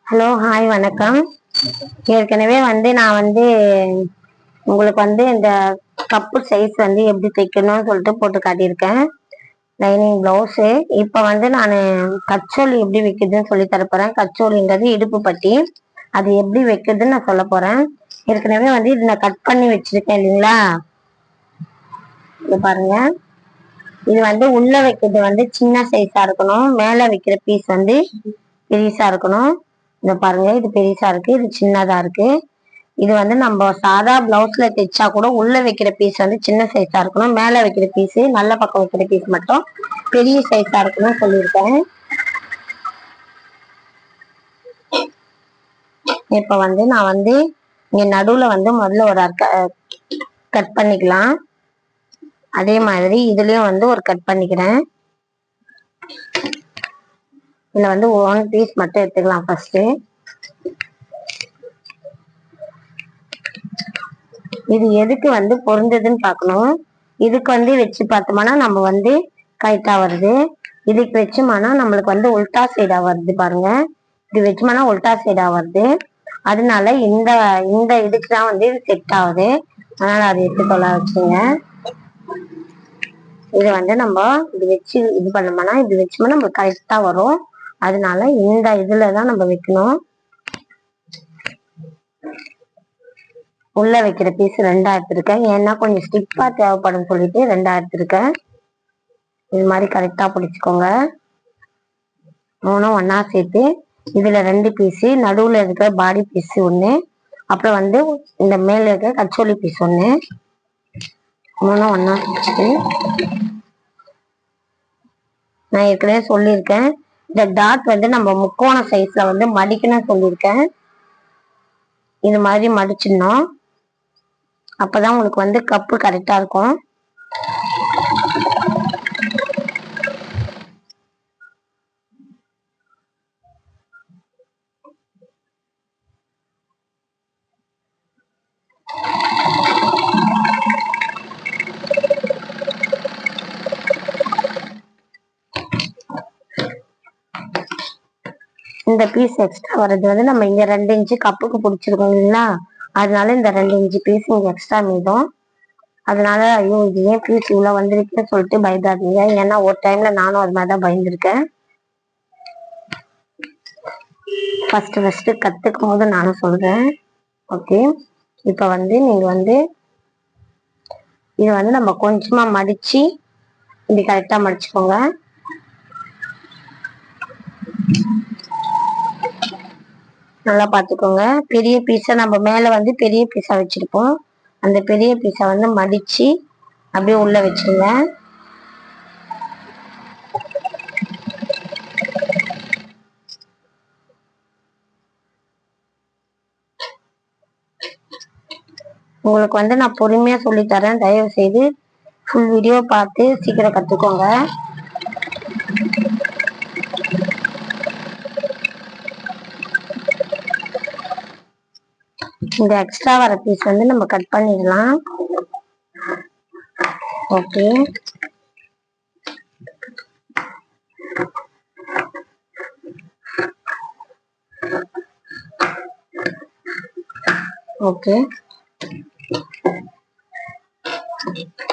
Hello, hi, வணக்கம். ஏற்கனவே நான் உங்களுக்கு இந்த கப்பு சைஸ் எப்படி தைக்கணும்னு சொல்லிட்டு போட்டு காட்டியிருக்கேன். Lining blouse. இப்போ நான் கச்சோலி எப்படி வைக்கிறதுன்னு சொல்லி தரப்போறேன். கச்சோலிங்கிறது இடுப்பு பட்டி. அது எப்படி வைக்கிறதுன்னு நான் சொல்ல போறேன். ஏற்கனவே இது நான் கட் பண்ணி வச்சிருக்கேன் இல்லைங்களா. இது பாருங்க. இது உள்ள வைக்கிறது சின்ன சைஸா இருக்கணும். மேல வைக்கிற பீஸ் பெருசா இருக்கணும். இத பாருங்க, இது பெருசா இருக்கு, இது சின்னதா இருக்கு. இது நம்ம சாதா பிளவுஸ்ல தைச்சா கூட உள்ள வைக்கிற பீஸ் சின்ன சைஸா இருக்கணும். மேல வைக்கிற பீஸ், நல்ல பக்கம் வைக்கிற பீஸ் மட்டும் பெரிய சைஸா இருக்கணும்னு சொல்லியிருக்கேன். இப்ப நான் இங்க நடுவுல முதல்ல ஒரு கட் பண்ணிக்கலாம். அதே மாதிரி இதுலயும் ஒரு கட் பண்ணிக்கிறேன். இதுல ஒன் பீஸ் மட்டும் எடுத்துக்கலாம் ஃபர்ஸ்ட். இது எதுக்கு பொருந்ததுன்னு பார்க்கணும். இதுக்கு வச்சு பார்த்தோம்னா நம்ம கரெக்டா வருது. இதுக்கு வச்சோம்னா நம்மளுக்கு உல்டா சைடா வருது. பாருங்க, இது வச்சோம்னா உல்டா சைடா வருது. அதனால இந்த இந்த இதுக்கு தான் இது செட் ஆகுது. அதனால அதை எடுத்து வச்சுங்க. இது நம்ம இது வச்சு இது பண்ணோம்னா இது வச்சோம்னா நம்ம கரெக்டா வரும். அதனால இந்த இதுலதான் நம்ம வைக்கணும். உள்ள வைக்கிற பீஸ் 2 எடுத்திருக்கேன். ஏன்னா கொஞ்சம் ஸ்டிப்பா தேவைப்படும் சொல்லிட்டு 2 எடுத்திருக்கேன். இது மாதிரி கரெக்டா பிடிச்சுக்கோங்க. 3 ஒன்னா சேர்த்து இதுல 2 பீஸ், நடுவுல இருக்கிற பாடி பீஸ் 1, அப்புறம் இந்த மேல இருக்க கச்சோலி பீஸ் 1, 3 ஒன்னா சேர்த்து. நான் ஏற்கனவே சொல்லியிருக்கேன், இந்த டாட் நம்ம முக்கோண சைஸ்ல மடிக்கணும்னு சொல்லியிருக்கேன். இது மாதிரி மடிச்சிடணும். அப்பதான் உங்களுக்கு கப்பு கரெக்டா இருக்கும். இந்த பீஸ் எக்ஸ்ட்ரா வர்றது நம்ம இங்க 2 இன்ச்சு கப்புக்கு பிடிச்சிருக்கோம் இல்லைங்களா. அதனால இந்த 2 இன்ச்சு பீஸ் இங்க எக்ஸ்ட்ரா மீதும். அதனால ஐயோ இது ஏன் பீஸ் இவ்வளவு வந்திருக்குன்னு சொல்லிட்டு பயந்தாதீங்க. ஏன்னா ஒரு டைம்ல நானும் அது மாதிரிதான் பயந்துருக்கேன். ஃபர்ஸ்ட் கத்துக்கும் போது நானும் சொல்றேன். ஓகே, இப்ப நீங்க இது நம்ம கொஞ்சமா மடிச்சு இப்படி கரெக்டா மடிச்சுக்கோங்க. நல்லா பாத்துக்கோங்க. பெரிய பீஸை நம்ம மேல பெரிய பீஸா வச்சிருப்போம். அந்த பெரிய பீஸை மடிச்சு அப்படியே உள்ள வச்சிருங்க. உங்களுக்கு நான் பொறுமையா சொல்லி தரேன். தயவு செய்து ஃபுல் வீடியோ பார்த்து சீக்கிரம் கத்துக்கோங்க. இந்த எக்ஸ்ட்ரா வர பீஸ் நம்ம கட் பண்ணிடலாம். ஓகே, ஓகே,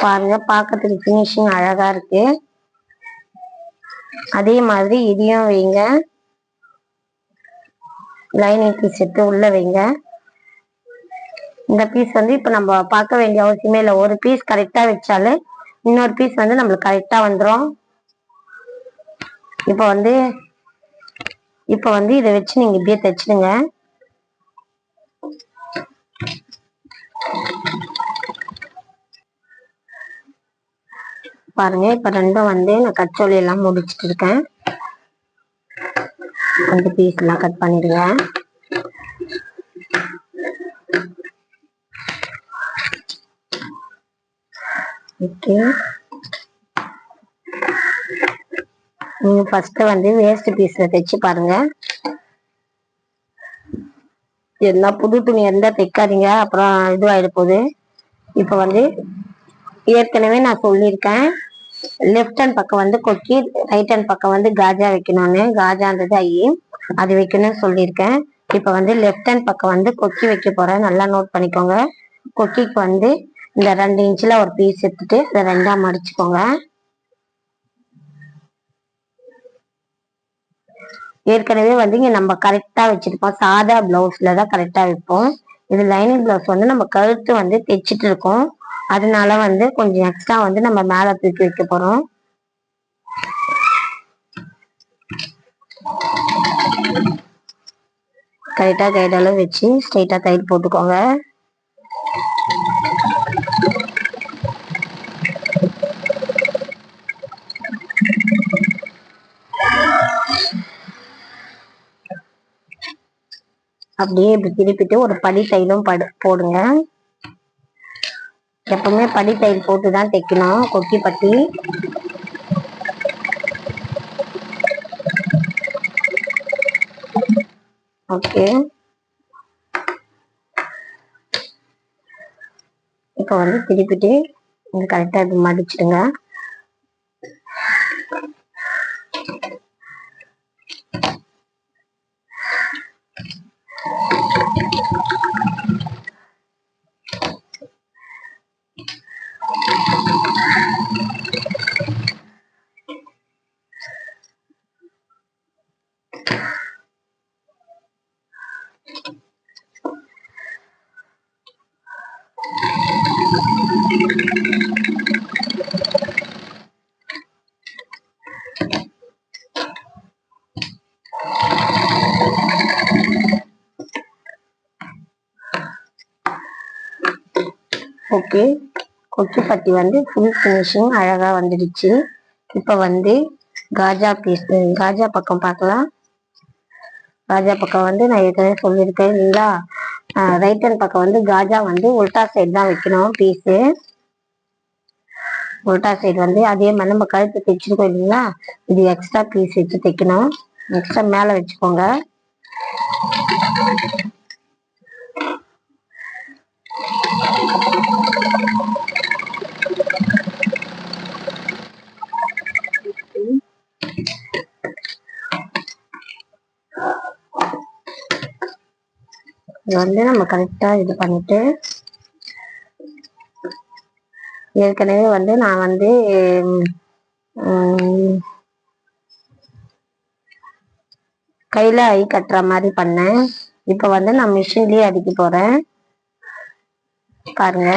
பாருங்க, பார்க்கறதுக்கு ஃபினிஷிங் அழகா இருக்கு. அதே மாதிரி இதையும் வைங்க. லைனிங் பீஸ் எடுத்து உள்ள வைங்க. இந்த பீஸ் இப்ப நம்ம பார்க்க வேண்டிய அவசியமே இல்லை. ஒரு பீஸ் கரெக்டா வச்சாலே இன்னொரு பீஸ் நம்மளுக்கு கரெக்டா வந்துடும். இப்ப இதை வச்சு நீங்க இப்படியே தைச்சிடுங்க. பாருங்க, இப்ப ரெண்டும் நான் கச்சோலி எல்லாம் முடிச்சிட்டு இருக்கேன். அந்த பீஸ் எல்லாம் கட் பண்ணிடுங்க. ஓகே, நீங்க ஃபர்ஸ்ட் வேஸ்ட் பீஸ்ல தைச்சு பாருங்க. என்ன புது துணி இருந்தா தைக்காதீங்க, அப்புறம் இதுவாயிட போகுது. இப்ப ஏற்கனவே நான் சொல்லியிருக்கேன், லெஃப்ட் ஹேண்ட் பக்கம் கொக்கி, ரைட் ஹேண்ட் பக்கம் காஜா வைக்கணும்னு. காஜான்றது ஐ. அது வைக்கணும்னு சொல்லியிருக்கேன். இப்ப வந்து லெஃப்ட் ஹேண்ட் பக்கம் வந்து கொக்கி வைக்க போறேன். நல்லா நோட் பண்ணிக்கோங்க. கொக்கிக்கு வந்து இந்த 2 இன்ச்ல ஒரு பீஸ் எடுத்துட்டு அதை 2ஆ மடிச்சுக்கோங்க. ஏற்கனவே வந்து இங்க நம்ம கரெக்டா வச்சிருப்போம். சாதா பிளவுஸ்ல தான் கரெக்டா வைப்போம். இது லைனிங் பிளவுஸ் வந்து நம்ம கழுத்து வந்து தைச்சிட்டு இருக்கோம். அதனால வந்து கொஞ்சம் எக்ஸ்ட்ரா வந்து நம்ம மேல தூக்கி வைக்க போறோம். கரெக்டா கைடாலும் வச்சு ஸ்ட்ரைட்டா தையல் போட்டுக்கோங்க. அப்படியே இப்படி திருப்பிட்டு ஒரு படி தையலும் போடுங்க. எப்பவுமே படி தையல் போட்டுதான் தைக்கணும் கொக்கி பட்டி. ஓகே, இப்ப வந்து திருப்பிட்டு கரெக்டா இப்படி மடிச்சிடுங்க. ஓகே, கொக்கி பட்டி வந்து ஃபுல் ஃபினிஷிங் அழகா வந்துடுச்சு. இப்ப வந்து காஜா பீஸ், காஜா பக்கம் பார்க்கலாம். காஜா பக்கம் வந்து நான் ஏற்கனவே சொல்லியிருக்கேன் இல்லைங்களா, ரைட் ஹேண்ட் பக்கம் வந்து காஜா வந்து உல்டா சைடு தான் வைக்கணும் பீஸு. உல்டா சைடு வந்து அதே மாதிரி நம்ம கழுத்து தைச்சிருக்கோம் இல்லைங்களா, இது எக்ஸ்ட்ரா பீஸ் வச்சு தைக்கணும். எக்ஸ்ட்ரா மேல வச்சுக்கோங்க. இது வந்து நம்ம கரெக்டா இது பண்ணிட்டு, ஏற்கனவே வந்து நான் வந்து கையில ஐ கட்டுற மாதிரி பண்ணேன். இப்ப வந்து நான் மிஷின்லயே அடிக்க போறேன். பாருங்க,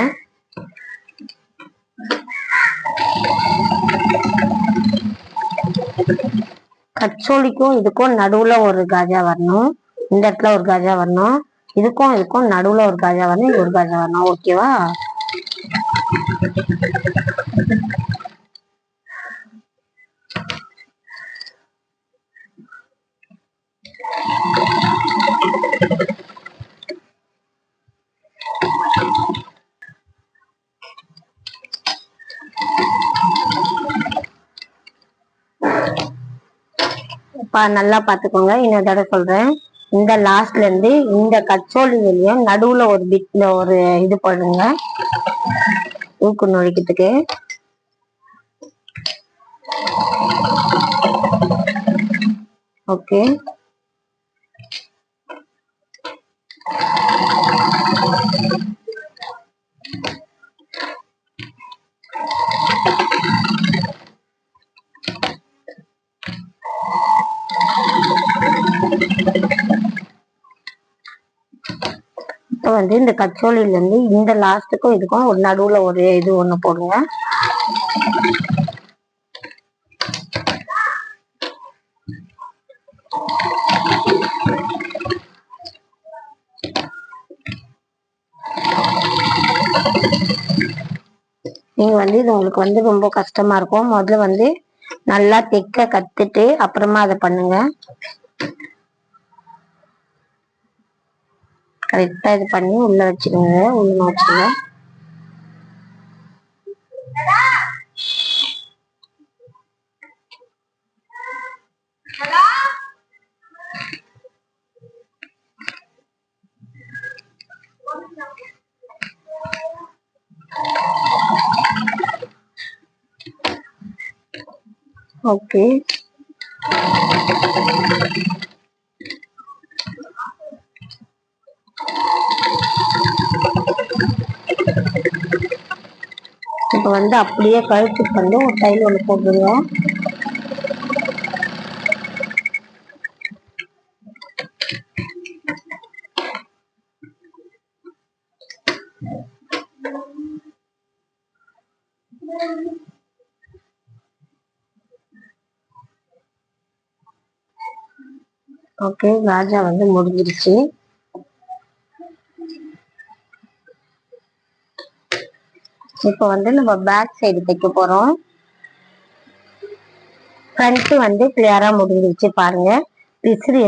கச்சோலிக்கும் இதுக்கும் நடுவுல ஒரு காஜா வரணும். இந்த இடத்துல ஒரு காஜா வரணும். இதுக்கும் நடுவுல ஒரு காஜா வரணும். இது ஒரு காஜா வரணும். ஓகேவா? நல்லா பாத்துக்கோங்க. இன்னொரு தடவை சொல்றேன். இந்த லாஸ்ட்ல இருந்து இந்த கச்சோலி வெளியும் நடுவுல ஒரு பிட்ல ஒரு இது போடுங்க, ஊக்கு நுழைக்கிறதுக்கு. ஓகே, இப்ப வந்து இந்த கச்சோலில இருந்து இந்த லாஸ்ட்டுக்கும் இதுக்கும் ஒரு நடுவுல ஒரு இது ஒண்ணு போடுங்க. நீங்க வந்து இது உங்களுக்கு வந்து ரொம்ப கஷ்டமா இருக்கும். முதல்ல வந்து நல்லா தைக்க கத்துட்டு அப்புறமா அதை பண்ணுங்க. கரெக்டா இது பண்ணி உள்ள வச்சுக்கோங்க. உள்ள வச்சுங்க. ஓகே, இப்போ வந்து அப்படியே கழுத்துக்கு வந்து ஒரு தையல் ஒன்று போட்டுருங்க. ஓகே, ராஜா வந்து முடிஞ்சிருச்சு. இப்போ வந்து நம்ம பேக் சைடு தைக்க போறோம். ஃப்ரண்ட் வந்து கிளியரா முடிஞ்சிருச்சு பாருங்க. பிசுறு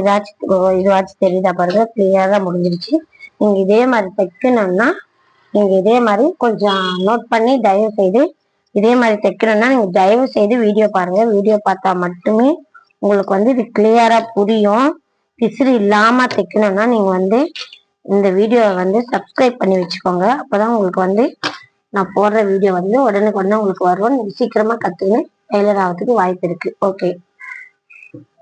இதுவாச்சும் தெரியுதா பாருங்க, கிளியரா முடிஞ்சிருச்சு. நீங்க இதே மாதிரி தைக்கணும்னா நீங்க இதே மாதிரி கொஞ்சம் நோட் பண்ணி தயவு செய்து இதே மாதிரி தைக்கணும்னா நீங்க தயவு செய்து வீடியோ பாருங்க. வீடியோ பார்த்தா மட்டுமே உங்களுக்கு வந்து இது கிளியரா புரியும். பிசுறு இல்லாம தைக்கணும்னா நீங்க வந்து இந்த வீடியோவை வந்து சப்ஸ்கிரைப் பண்ணி வச்சுக்கோங்க. அப்பதான் உங்களுக்கு வந்து நான் போடுற வீடியோ வந்து உடனுக்குடனே உங்களுக்கு வரும். நீங்க சீக்கிரமா கத்துக்கின்னு டெய்லர் ஆகிறதுக்கு வாய்ப்பு இருக்கு. ஓகே.